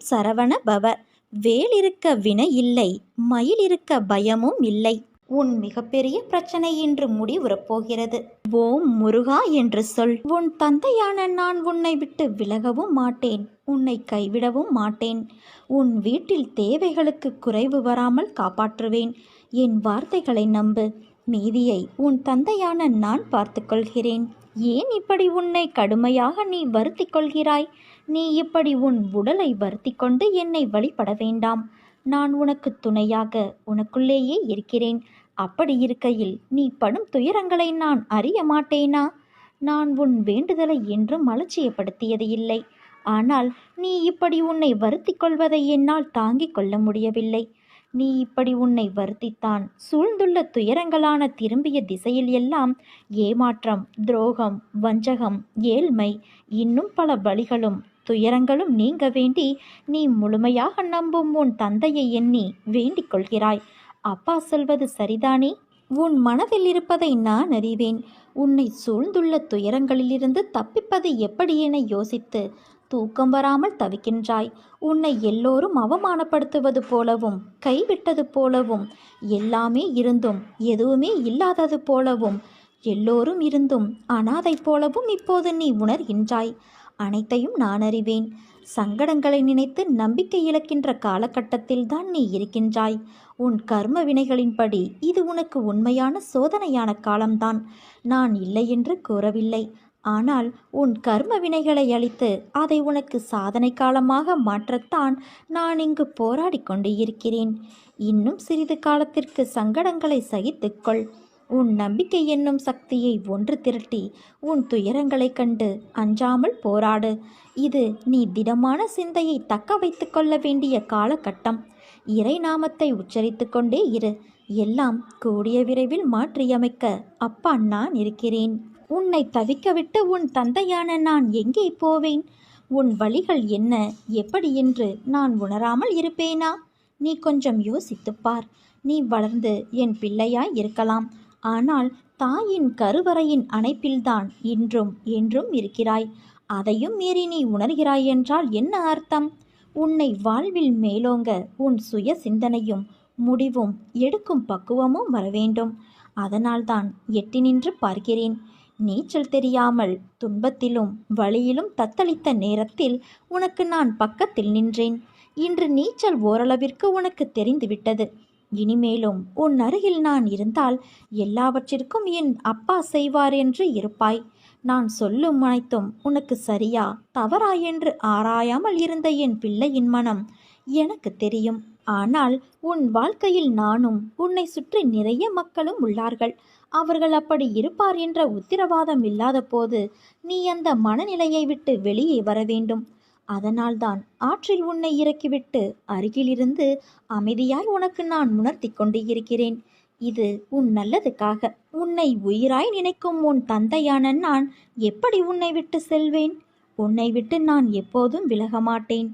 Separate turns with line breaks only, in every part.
சரவண பவ. வேல் இருக்க வினை இல்லை, மயில் இருக்க பயமும் இல்லை. உன் மிகப்பெரிய பிரச்சனை இன்று முடிவுறப் போகிறது. ஓம் முருகா என்று சொல். உன் தந்தையான நான் உன்னை விட்டு விலகவும் மாட்டேன், உன்னை கைவிடவும் மாட்டேன். உன் வீட்டில் தேவைகளுக்கு குறைவு வராமல் காப்பாற்றுவேன். என் வார்த்தைகளை நம்பு. மீதியை உன் தந்தையான நான் பார்த்து கொள்கிறேன். ஏன் இப்படி உன்னை கடுமையாக நீ வருத்தி கொள்கிறாய்? நீ இப்படி உன் உடலை வருத்தி கொண்டு என்னை வழிபட வேண்டாம். நான் உனக்கு துணையாக உனக்குள்ளேயே இருக்கிறேன். அப்படி இருக்கையில் நீ படும் துயரங்களை நான் அறிய மாட்டேனா? நான் உன் வேண்டுதலை என்றும் அலட்சியப்படுத்தியது இல்லை. ஆனால் நீ இப்படி உன்னை வருத்தி கொள்வதை என்னால் தாங்கிக் கொள்ள முடியவில்லை. நீ இப்படி உன்னை வருத்தித்தான் சூழ்ந்துள்ள துயரங்களான திரும்பிய திசையில் எல்லாம் ஏமாற்றம், துரோகம், வஞ்சகம், ஏழ்மை, இன்னும் பல வழிகளும் துயரங்களும் நீங்க வேண்டி நீ முழுமையாக நம்பும் உன் தந்தையை எண்ணி வேண்டிக் கொள்கிறாய். அப்பா சொல்வது சரிதானே? உன் மனதில் இருப்பதை நான் அறிவேன். உன்னை சூழ்ந்துள்ள துயரங்களிலிருந்து தப்பிப்பது எப்படி என யோசித்து தூக்கம் வராமல் தவிக்கின்றாய். உன்னை எல்லோரும் அவமானப்படுத்துவது போலவும், கைவிட்டது போலவும், எல்லாமே இருந்தும் எதுவுமே இல்லாதது போலவும், எல்லோரும் இருந்தும் அனாதை போலவும் இப்போது நீ உணர்கின்றாய். அனைத்தையும் நான் அறிவேன். சங்கடங்களை நினைத்து நம்பிக்கை இழக்கின்ற காலகட்டத்தில் தான் நீ இருக்கின்றாய். உன் கர்ம வினைகளின்படி இது உனக்கு உண்மையான சோதனையான காலம்தான். நான் இல்லை என்று கூறவில்லை. ஆனால் உன் கர்ம வினைகளை அழித்து அதை உனக்கு சாதனை காலமாக மாற்றத்தான் நான் இங்கு போராடி கொண்டு இருக்கிறேன். இன்னும் சிறிது காலத்திற்கு சங்கடங்களை சகித்துக்கொள். உன் நம்பிக்கை என்னும் சக்தியை ஒன்று திரட்டி உன் துயரங்களைக் கண்டு அஞ்சாமல் போராடு. இது நீ திடமான சிந்தையை தக்க வைத்து கொள்ள வேண்டிய காலகட்டம். இறை நாமத்தை உச்சரித்து கொண்டே இரு. எல்லாம் கூடிய விரைவில் மாற்றியமைக்க அப்பா நான் இருக்கிறேன். உன்னை தவிக்கவிட்டு உன் தந்தையான நான் எங்கே போவேன்? உன் வழிகள் என்ன, எப்படி என்று நான் உணராமல் இருப்பேனா? நீ கொஞ்சம் யோசித்துப்பார். நீ வளர்ந்து என் பிள்ளையாய் இருக்கலாம். ஆனால் தாயின் கருவறையின் அணைப்பில்தான் இன்றும் என்றும் இருக்கிறாய். அதையும் மீறி நீ உணர்கிறாய் என்றால் என்ன அர்த்தம்? உன்னை வாழ்வில் மேலோங்க உன் சுய சிந்தனையும் முடிவும் எடுக்கும் பக்குவமும் வரவேண்டும். அதனால்தான் எட்டி நின்று பார்க்கிறேன். நீச்சல் தெரியாமல் துன்பத்திலும் வழியிலும் தத்தளித்த நேரத்தில் உனக்கு நான் பக்கத்தில் நின்றேன். இன்று நீச்சல் ஓரளவிற்கு உனக்கு தெரிந்துவிட்டது. இனிமேலும் உன் அருகில் நான் இருந்தால் எல்லாவற்றிற்கும் என் அப்பா செய்வார் என்று இருப்பாய். நான் சொல்லும் அனைத்தும் உனக்கு சரியா தவறா என்று ஆராயாமல் இருந்த என் பிள்ளையின் மனம் எனக்கு தெரியும். ஆனால் உன் வாழ்க்கையில் நானும் உன்னை சுற்றி நிறைய மக்களும் உள்ளார்கள். அவர்கள் அப்படி இருப்பார் என்ற உத்தரவாதம் இல்லாத போது நீ அந்த மனநிலையை விட்டு வெளியே வர வேண்டும். அதனால்தான் ஆற்றில் உன்னை இறக்கிவிட்டு அருகிலிருந்து அமைதியாய் உனக்கு நான் உணர்த்தி கொண்டு இருக்கிறேன். இது உன் நல்லதுக்காக. உன்னை உயிராய் நினைக்கும் உன் தந்தையான நான் எப்படி உன்னை விட்டு செல்வேன்? உன்னை விட்டு நான் எப்போதும் விலக மாட்டேன்.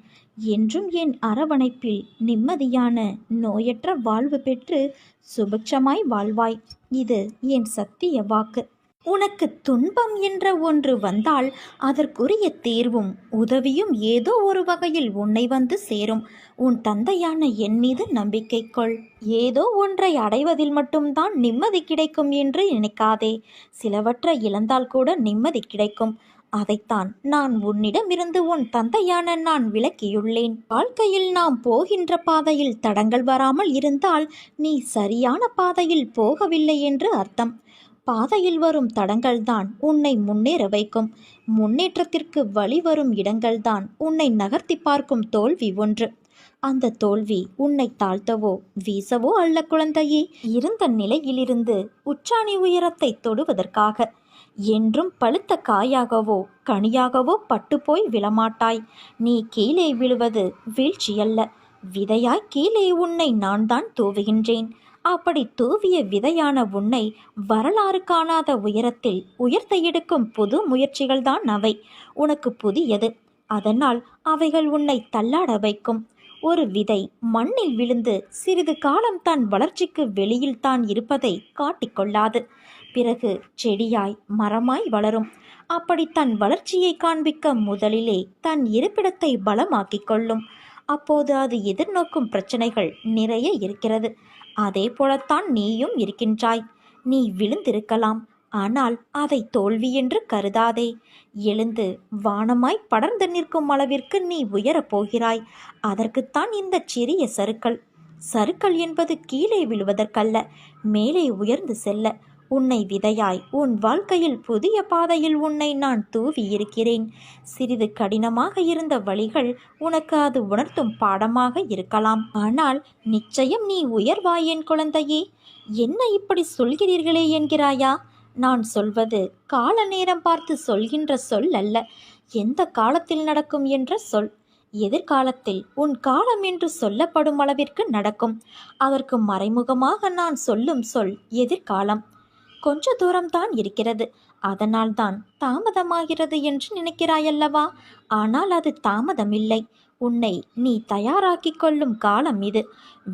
என்றும் என் அரவணைப்பில் நிம்மதியான நோயற்ற வாழ்வு பெற்று சுபிட்சமாய் வாழ்வாய். இது என் சத்திய வாக்கு. உனக்கு துன்பம் என்ற ஒன்று வந்தால் அதற்குரிய தீர்வும் உதவியும் ஏதோ ஒரு வகையில் உன்னை வந்து சேரும். உன் தந்தையான என் மீது நம்பிக்கை கொள். ஏதோ ஒன்றை அடைவதில் மட்டும்தான் நிம்மதி கிடைக்கும் என்று நினைக்காதே. சிலவற்றை இழந்தால் கூட நிம்மதி கிடைக்கும். அதைத்தான் நான் உன்னிடமிருந்து உன் தந்தையான நான் விலக்கியுள்ளேன். வாழ்க்கையில் நாம் போகின்ற பாதையில் தடங்கள் வராமல் இருந்தால் நீ சரியான பாதையில் போகவில்லை என்று அர்த்தம். பாதையில் வரும் தடங்கள்தான் உன்னை முன்னேற வைக்கும். முன்னேற்றத்திற்கு வழிவரும் இடங்கள்தான் உன்னை நகர்த்தி பார்க்கும் தோல்வி ஒன்று. அந்த தோல்வி உன்னை தாழ்த்தவோ வீசவோ அல்ல குழந்தையே. இருந்த நிலையிலிருந்து உச்சாணி உயரத்தை தொடுவதற்காக. என்றும் பழுத்த காயாகவோ கனியாகவோ பட்டுப்போய் விழமாட்டாய். நீ கீழே விழுவது வீழ்ச்சியல்ல, விதையாய் கீழே உன்னை நான் தான் தூவுகின்றேன். அப்படி தூவிய விதையான உன்னை வரலாறு காணாத உயரத்தில் உயர்த்த எடுக்கும் புது முயற்சிகள்தான் அவை. உனக்கு புதியது. அதனால் அவைகள் உன்னை தள்ளாட வைக்கும். ஒரு விதை மண்ணில் விழுந்து சிறிது காலம் தன் வளர்ச்சிக்கு வெளியில் தான் இருப்பதை காட்டிக்கொள்ளாது. பிறகு செடியாய் மரமாய் வளரும். அப்படி தன் வளர்ச்சியை காண்பிக்க முதலிலே தன் இருப்பிடத்தை பலமாக்கிக் கொள்ளும். அப்போது அது எதிர்நோக்கும் பிரச்சனைகள் நிறைய இருக்கிறது. அதே போலத்தான் நீயும் இருக்கின்றாய். நீ விழுந்திருக்கலாம், ஆனால் அதை தோல்வி என்று கருதாதே. எழுந்து வானமாய் படர்ந்து நிற்கும் அளவிற்கு நீ உயரப் போகிறாய். அதற்குத்தான் இந்த சிறிய சறுக்கல். சறுக்கல் என்பது கீழே விழுவதற்கல்ல, மேலே உயர்ந்து செல்ல. உன்னை விதையாய் உன் வாழ்க்கையில் புதிய பாதையில் உன்னை நான் தூவி இருக்கிறேன். சிறிது கடினமாக இருந்த வழிகள் உனக்கு அது உணர்த்தும் பாடமாக இருக்கலாம். ஆனால் நிச்சயம் நீ உயர்வாய் என் குழந்தையே. என்ன இப்படி சொல்கிறீர்களே என்கிறாயா? நான் சொல்வது கால நேரம் பார்த்து சொல்கின்ற சொல் அல்ல, எந்த காலத்தில் நடக்கும் என்ற சொல். எதிர்காலத்தில் உன் காலம் என்று சொல்லப்படும் அளவிற்கு நடக்கும். அதற்கு மறைமுகமாக நான் சொல்லும் சொல் எதிர்காலம். கொஞ்ச தூரம்தான் இருக்கிறது, அதனால்தான் தாமதமாகிறது என்று நினைக்கிறாயல்லவா? ஆனால் அது தாமதமில்லை. உன்னை நீ தயாராக்கிக் கொள்ளும் காலம் இது.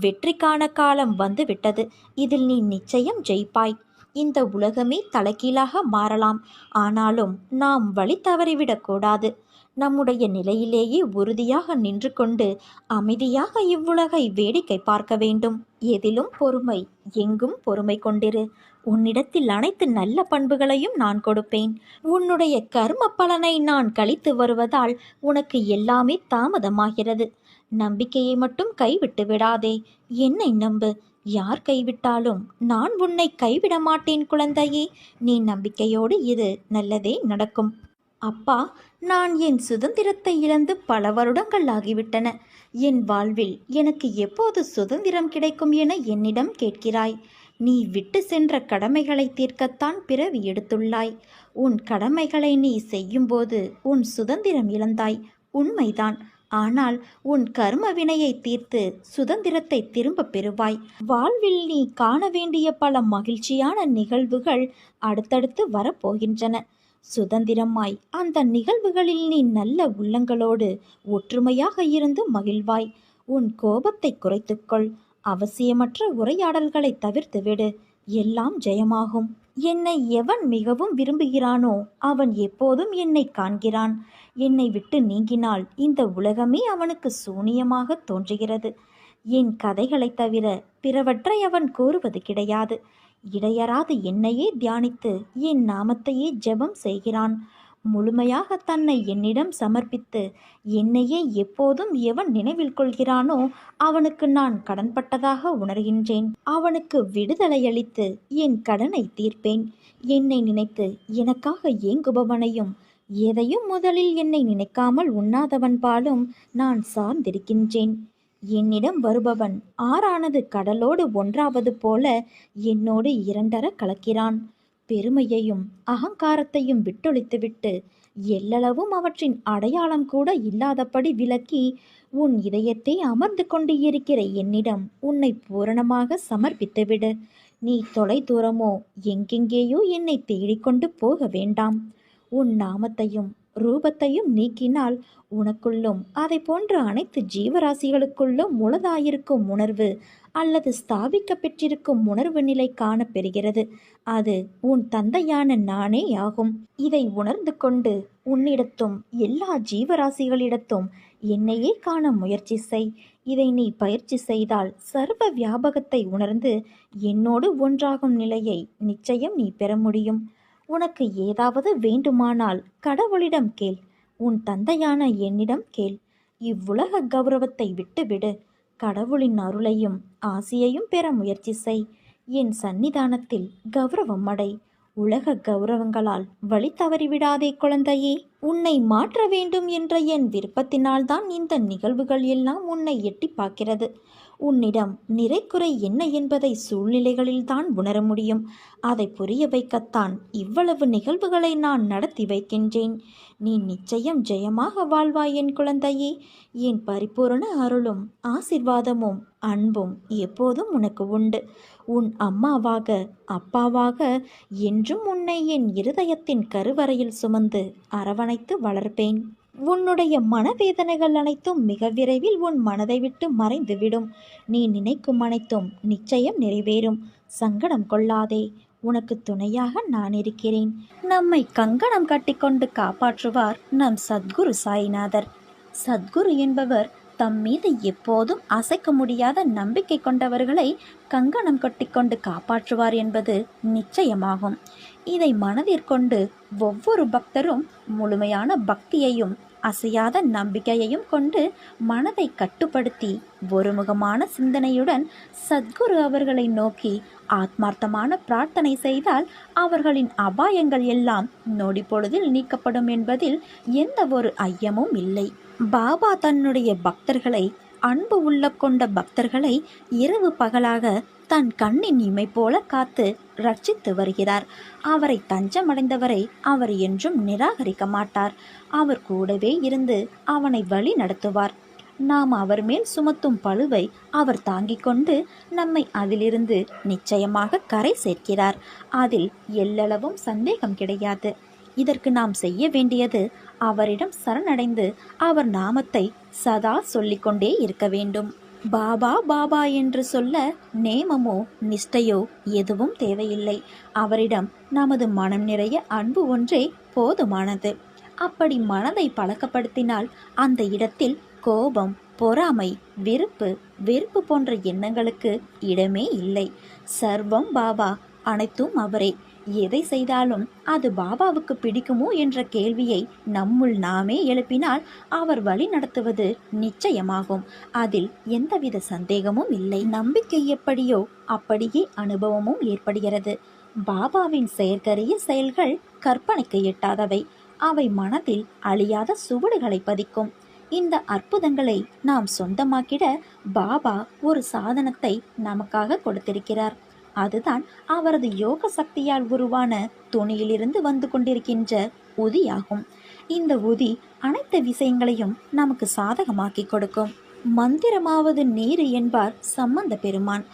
வெற்றிக்கான காலம் வந்துவிட்டது. இதில் நீ நிச்சயம் ஜெயிப்பாய். இந்த உலகமே தலைகீழாக மாறலாம், ஆனாலும் நாம் வழி தவறிவிடக்கூடாது. நம்முடைய நிலையிலேயே உறுதியாக நின்று கொண்டு அமைதியாக இவ்வுலகை வேடிக்கை பார்க்க வேண்டும். எதிலும் பொறுமை, எங்கும் பொறுமை கொண்டிரு. உன்னிடத்தில் அனைத்து நல்ல பண்புகளையும் நான் கொடுப்பேன். உன்னுடைய கர்ம பலனை நான் கழித்து வருவதால் உனக்கு எல்லாமே தாமதமாகிறது. நம்பிக்கையை மட்டும் கைவிட்டு விடாதே. என்னை நம்பு. யார் கைவிட்டாலும் நான் உன்னை கைவிட மாட்டேன் குழந்தையே. நீ நம்பிக்கையோடு இரு, நல்லதே நடக்கும். அப்பா, நான் என் சுதந்திரத்தை இழந்து பல வருடங்கள் ஆகிவிட்டன. என் வாழ்வில் எனக்கு எப்போது சுதந்திரம் கிடைக்கும் என என்னிடம் கேட்கிறாய். நீ விட்டு சென்ற கடமைகளை தீர்க்கத்தான் பிறவி எடுத்துள்ளாய். உன் கடமைகளை நீ செய்யும்போது உன் சுதந்திரம் இழந்தாய், உண்மைதான். ஆனால் உன் கர்ம வினையை தீர்த்து சுதந்திரத்தை திரும்ப பெறுவாய். வாழ்வில் நீ காண வேண்டிய பல மகிழ்ச்சியான நிகழ்வுகள் அடுத்தடுத்து வரப்போகின்றன. சுதந்திரமாய் அந்த நிகழ்வுகளில் நீ நல்ல உள்ளங்களோடு ஒற்றுமையாக இருந்து மகிழ்வாய். உன் கோபத்தை குறைத்துக்கொள். அவசியமற்ற உரையாடல்களை தவிர்த்துவிடு. எல்லாம் ஜெயமாகும். என்னை எவன் மிகவும் விரும்புகிறானோ அவன் எப்போதும் என்னை காண்கிறான். என்னை விட்டு நீங்கினால் இந்த உலகமே அவனுக்கு சூனியமாக தோன்றுகிறது. என் கதைகளைத் தவிர பிறவற்றை அவன் கூறுவது கிடையாது. இடையறாது என்னையே தியானித்து என் நாமத்தையே ஜெபம் செய்கிறான். முழுமையாக தன்னை என்னிடம் சமர்ப்பித்து என்னையே எப்போதும் எவன் நினைவில் கொள்கிறானோ அவனுக்கு நான் கடன்பட்டதாக உணர்கின்றேன். அவனுக்கு விடுதலையளித்து என் கடனை தீர்ப்பேன். என்னை நினைத்து எனக்காக ஏங்குபவனையும் எதையும் முதலில் என்னை நினைக்காமல் உண்ணாதவன் பாலும் நான் சார்ந்திருக்கின்றேன். என்னிடம் வருபவன் ஆறானது கடலோடு ஒன்றாவது போல என்னோடு இரண்டர கலக்கிறான். பெருமையையும் அகங்காரத்தையும் விட்டொழித்துவிட்டு எல்லளவும் அவற்றின் அடையாளம் கூட இல்லாதபடி விலக்கி உன் இதயத்தை அமர்ந்து கொண்டு இருக்கிற என்னிடம் உன்னை பூரணமாக சமர்ப்பித்துவிடு. நீ தொலை தூரமோ எங்கெங்கேயோ என்னை தேடிக்கொண்டு போக வேண்டாம். உன் நாமத்தையும் ரூபத்தையும் நீக்கினால் உனக்குள்ளும் அதை போன்ற அனைத்து ஜீவராசிகளுக்குள்ளும் உளதாயிருக்கும் உணர்வு அல்லது ஸ்தாபிக்க பெற்றிருக்கும் உணர்வு நிலை காணப்பெறுகிறது. அது உன் தந்தையான நானே ஆகும். இதை உணர்ந்து கொண்டு உன்னிடத்தும் எல்லா ஜீவராசிகளிடத்தும் என்னையே காண முயற்சி செய். இதை நீ பயிற்சி செய்தால் சர்வ வியாபகத்தை உணர்ந்து என்னோடு ஒன்றாகும் நிலையை நிச்சயம் நீ பெற முடியும். உனக்கு ஏதாவது வேண்டுமானால் கடவுளிடம் கேள். உன் தந்தையான என்னிடம் கேள். இவ்வுலக கௌரவத்தை விட்டுவிடு. கடவுளின் அருளையும் ஆசியையும் பெற முயற்சி செய். என் சன்னிதானத்தில் கௌரவம் அடை. உலக கௌரவங்களால் வழி தவறிவிடாதே குழந்தையே. உன்னை மாற்ற வேண்டும் என்ற என் விருப்பத்தினால்தான் இந்த நிகழ்வுகள் எல்லாம் உன்னை எட்டி பார்க்கிறது. உன்னிடம் நிறைக்குறை என்ன என்பதை சூழ்நிலைகளில்தான் உணர முடியும். அதை புரிய வைக்கத்தான் இவ்வளவு நிகழ்வுகளை நான் நடத்தி வைக்கின்றேன். நீ நிச்சயம் ஜெயமாக வாழ்வாய் என் குழந்தையே. என் பரிபூரண அருளும் ஆசிர்வாதமும் அன்பும் எப்போதும் உனக்கு உண்டு. உன் அம்மாவாக அப்பாவாக என்றும் உன்னை என் இருதயத்தின் கருவறையில் சுமந்து அரவணைத்து வளர்ப்பேன். உன்னுடைய மனவேதனைகள் அனைத்தும் மிக விரைவில் உன் மனதை விட்டு மறைந்துவிடும். நீ நினைக்கும் அனைத்தும் நிச்சயம் நிறைவேறும். சங்கடம் கொள்ளாதே. உனக்கு துணையாக நான் இருக்கிறேன். நம்மை கங்கணம் கட்டிக்கொண்டு காப்பாற்றுவார் நம் சத்குரு சாய்நாதர். சத்குரு என்பவர் தம் மீது எப்போதும் அசைக்க முடியாத நம்பிக்கை கொண்டவர்களை கங்கணம் கட்டிக்கொண்டு காப்பாற்றுவார் என்பது நிச்சயமாகும். இதை மனதிற்கொண்டு ஒவ்வொரு பக்தரும் முழுமையான பக்தியையும் அசையாத நம்பிக்கையையும் கொண்டு மனதை கட்டுப்படுத்தி ஒருமுகமான சிந்தனையுடன் சத்குரு அவர்களை நோக்கி ஆத்மார்த்தமான பிரார்த்தனை செய்தால் அவர்களின் அபாயங்கள் எல்லாம் நொடி பொழுதில் நீக்கப்படும் என்பதில் எந்த ஒரு ஐயமும் இல்லை. பாபா தன்னுடைய பக்தர்களை, அன்பு உள்ள கொண்ட பக்தர்களை இரவு பகலாக தன் கண்ணின் இமை போல காத்து ரட்சித்து வருகிறார். அவரை தஞ்சமடைந்தவரை அவர் என்றும் நிராகரிக்க மாட்டார். அவர் கூடவே இருந்து அவனை வழி நடத்துவார். நாம் அவர் மேல் சுமத்தும் பளுவை அவர் தாங்கிக் கொண்டு நம்மை அதிலிருந்து நிச்சயமாக கரை சேர்க்கிறார். அதில் எல்லளவும் சந்தேகம் கிடையாது. இதற்கு நாம் செய்ய வேண்டியது அவரிடம் சரணடைந்து அவர் நாமத்தை சதா சொல்லிக்கொண்டே இருக்க வேண்டும். பாபா பாபா என்று சொல்ல நேமமோ நிஷ்டையோ எதுவும் தேவையில்லை. அவரிடம் நமது மனம் நிறைய அன்பு ஒன்றே போதுமானது. அப்படி மனதை பழக்கப்படுத்தினால் அந்த இடத்தில் கோபம், பொறாமை, வெறுப்பு போன்ற எண்ணங்களுக்கு இடமே இல்லை. சர்வம் பாபா, அனைத்தும் அவரே. எதை செய்தாலும் அது பாபாவுக்கு பிடிக்குமோ என்ற கேள்வியை நம்முள் நாமே எழுப்பினால் அவர் வழி நடத்துவது நிச்சயமாகும். அதில் எந்தவித சந்தேகமும் இல்லை. நம்பிக்கை எப்படியோ அப்படியே அனுபவமும் ஏற்படுகிறது. பாபாவின் செயற்கரிய செயல்கள் கற்பனைக்கு எட்டாதவை. அவை மனதில் அழியாத சுவடுகளை பதிக்கும். இந்த அற்புதங்களை நாம் சொந்தமாக்கிட பாபா ஒரு சாதனத்தை நமக்காக கொடுத்திருக்கிறார். அதுதான் அவரது யோக சக்தியால் உருவான துணியிலிருந்து வந்து கொண்டிருக்கின்ற உதியாகும். இந்த உதி அனைத்து விஷயங்களையும் நமக்கு சாதகமாக்கி கொடுக்கும். மந்திரமாவது நீர் என்பார் சம்பந்த பெருமான்.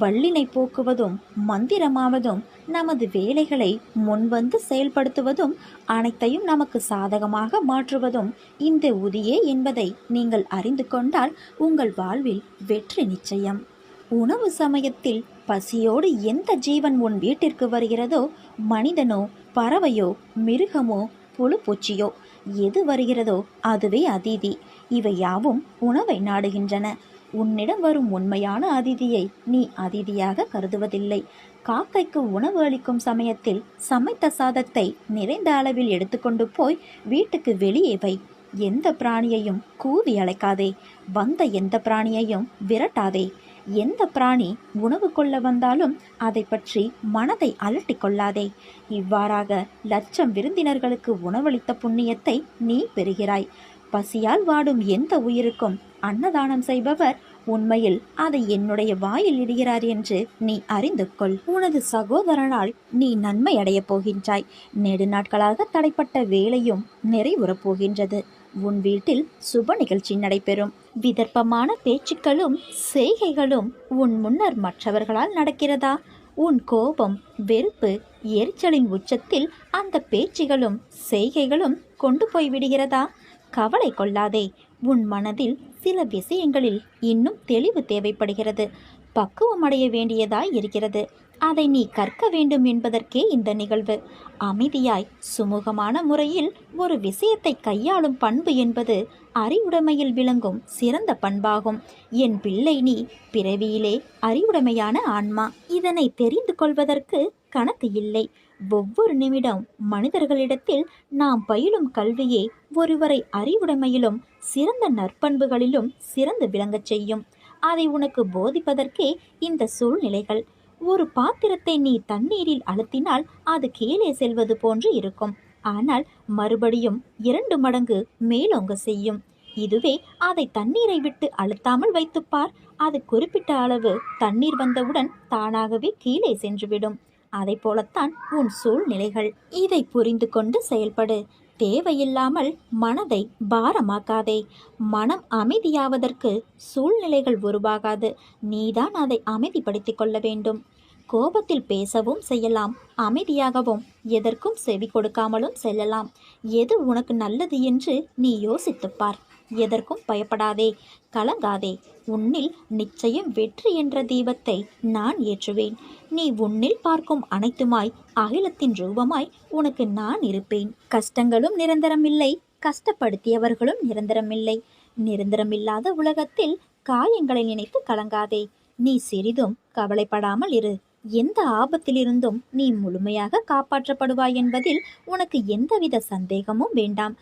வல்லினை போக்குவதும் மந்திரமாவதும் நமது வேலைகளை முன்வந்து செயல்படுத்துவதும் அனைத்தையும் நமக்கு சாதகமாக மாற்றுவதும் இந்த உதியே என்பதை நீங்கள் அறிந்து கொண்டால் உங்கள் வாழ்வில் வெற்றி நிச்சயம். உணவு சமயத்தில் பசியோடு எந்த ஜீவன் உன் வீட்டிற்கு வருகிறதோ, மனிதனோ பறவையோ மிருகமோ புழுப்பூச்சியோ எது வருகிறதோ அதுவே அதிதி. இவை யாவும் உணவை நாடுகின்றன. உன்னிடம் வரும் உண்மையான அதிதியை நீ அதிதியாக கருதுவதில்லை. காக்கைக்கு உணவு அளிக்கும் சமயத்தில் சமைத்த சாதத்தை நிறைந்த அளவில் எடுத்துக்கொண்டு போய் வீட்டுக்கு வெளியே வை. எந்த பிராணியையும் கூவி அழைக்காதே. வந்த எந்த பிராணியையும் விரட்டாதே. எந்த பிராணி உணவு கொள்ள வந்தாலும் அதை பற்றி மனதை அலட்டி கொள்ளாதே. இவ்வாறாக லட்சம் விருந்தினர்களுக்கு உணவளித்த புண்ணியத்தை நீ பெறுகிறாய். பசியால் வாடும் எந்த உயிருக்கும் அன்னதானம் செய்பவர் உண்மையில் அதை என்னுடைய வாயில் இடுகிறார் என்று நீ அறிந்து கொள். உனது சகோதரனால் நீ நன்மை அடையப் போகின்றாய். நெடுநாட்களாக தடைப்பட்ட வேலையும் நிறைவுறப் போகின்றது. உன் வீட்டில் சுப நிகழ்ச்சி நடைபெறும். விதர்ப்பமான பேச்சுக்களும் செய்கைகளும் உன் முன்னர் மற்றவர்களால் நடக்கிறதா? உன் கோபம், வெறுப்பு, எரிச்சலின் உச்சத்தில் அந்த பேச்சுகளும் செய்கைகளும் கொண்டு போய் விடுகிறதா? கவலை கொள்ளாதே. உன் மனதில் சில விஷயங்களில் இன்னும் தெளிவு தேவைப்படுகிறது. பக்குவம் அடைய வேண்டியதாய் இருக்கிறது. அதை நீ கற்க வேண்டும் என்பதற்கே இந்த நிகழ்வு. அமைதியாய் சுமூகமான முறையில் ஒரு விஷயத்தை கையாளும் பண்பு என்பது அறிவுடைமையில் விளங்கும் சிறந்த பண்பாகும். என் பிள்ளை, நீ பிறவியிலே அறிவுடைமையான ஆன்மா. இதனை தெரிந்து கொள்வதற்கு கணக்கு இல்லை. ஒவ்வொரு நிமிடம் மனிதர்களிடத்தில் நாம் பயிலும் கல்வியே ஒருவரை அறிவுடைமையிலும் சிறந்த நற்பண்புகளிலும் சிறந்து விளங்கச் செய்யும். அதை உனக்கு போதிப்பதற்கே இந்த சூழ்நிலைகள். ஒரு பாத்திரத்தை நீ தண்ணீரில் அழுத்தினால் அது கீழே செல்வது போன்று இருக்கும். ஆனால் மறுபடியும் 2 மடங்கு மேலோங்க செய்யும். இதுவே அதை தண்ணீரை விட்டு அழுத்தாமல் வைத்துப்பார். அது குறிப்பிட்ட அளவு தண்ணீர் வந்தவுடன் தானாகவே கீழே சென்றுவிடும். அதை போலத்தான் உன் சூழ்நிலைகள். இதை புரிந்து கொண்டு செயல்படு. தேவையில்லாமல் மனதை பாரமாக்காதே. மனம் அமைதியாவதற்கு சூழ்நிலைகள் உருவாகாது. நீதான் அதை அமைதிப்படுத்திக் கொள்ள வேண்டும். கோபத்தில் பேசவும் செய்யலாம், அமைதியாகவும் எதற்கும் செவி கொடுக்காமலும் செல்லலாம். எது உனக்கு நல்லது என்று நீ யோசித்துப்பார். எதற்கும் பயப்படாதே, கலங்காதே. உன்னில் நிச்சயம் வெற்றி என்ற தீபத்தை நான் ஏற்றுவேன். நீ உன்னில் பார்க்கும் அனைத்துமாய் அகிலத்தின் ரூபமாய் உனக்கு நான் இருப்பேன். கஷ்டங்களும் நிரந்தரமில்லை, கஷ்டப்படுத்தியவர்களும் நிரந்தரமில்லை. நிரந்தரமில்லாத உலகத்தில் காயங்களை நினைத்து கலங்காதே. நீ சிறிதும் கவலைப்படாமல் இரு. எந்த ஆபத்திலிருந்தும் நீ முழுமையாக காப்பாற்றப்படுவாய் என்பதில் உனக்கு எந்தவித சந்தேகமும் வேண்டாம்.